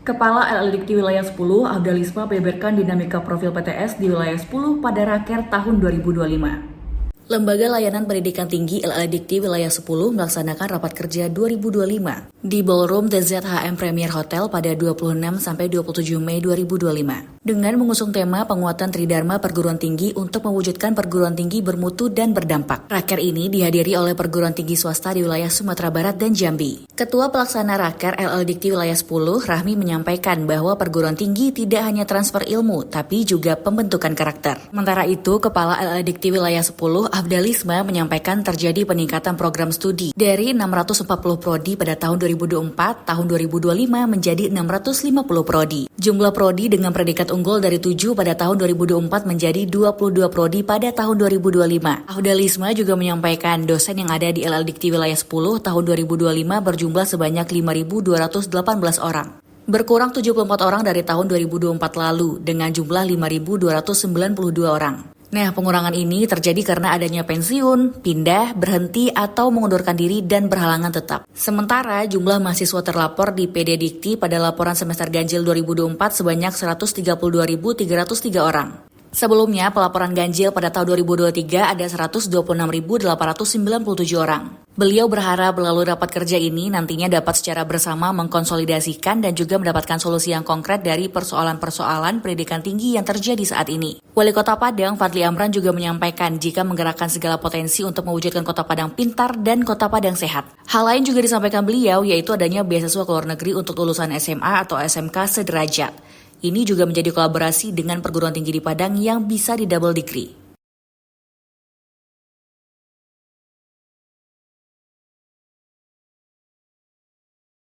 Kepala LLDikti Wilayah 10, Abdalisma membeberkan dinamika profil PTS di Wilayah 10 pada Raker tahun 2025. Lembaga Layanan Pendidikan Tinggi LLDikti Wilayah 10 melaksanakan rapat kerja 2025 di Ballroom TZHM Premier Hotel pada 26-27 Mei 2025 dengan mengusung tema penguatan Tridharma Perguruan Tinggi untuk mewujudkan perguruan tinggi bermutu dan berdampak. Raker ini dihadiri oleh perguruan tinggi swasta di wilayah Sumatera Barat dan Jambi. Ketua Pelaksana Raker LLDikti Wilayah 10, Rahmi menyampaikan bahwa perguruan tinggi tidak hanya transfer ilmu, tapi juga pembentukan karakter. Sementara itu, Kepala LLDikti Wilayah 10, Abdalisma menyampaikan terjadi peningkatan program studi dari 640 prodi pada tahun 2024, tahun 2025 menjadi 650 prodi. Jumlah prodi dengan predikat unggul dari 7 pada tahun 2024 menjadi 22 prodi pada tahun 2025. Abdalisma juga menyampaikan dosen yang ada di LLDikti Wilayah 10 tahun 2025 berjumlah sebanyak 5.218 orang. Berkurang 74 orang dari tahun 2024 lalu dengan jumlah 5.292 orang. Nah, pengurangan ini terjadi karena adanya pensiun, pindah, berhenti, atau mengundurkan diri dan berhalangan tetap. Sementara jumlah mahasiswa terlapor di PD Dikti pada laporan semester ganjil 2024 sebanyak 132.303 orang. Sebelumnya, pelaporan ganjil pada tahun 2023 ada 126.897 orang. Beliau berharap melalui rapat kerja ini nantinya dapat secara bersama mengkonsolidasikan dan juga mendapatkan solusi yang konkret dari persoalan-persoalan pendidikan tinggi yang terjadi saat ini. Wali Kota Padang, Fadli Amran juga menyampaikan jika menggerakkan segala potensi untuk mewujudkan Kota Padang pintar dan Kota Padang sehat. Hal lain juga disampaikan beliau yaitu adanya beasiswa ke luar negeri untuk lulusan SMA atau SMK sederajat. Ini juga menjadi kolaborasi dengan perguruan tinggi di Padang yang bisa di double degree.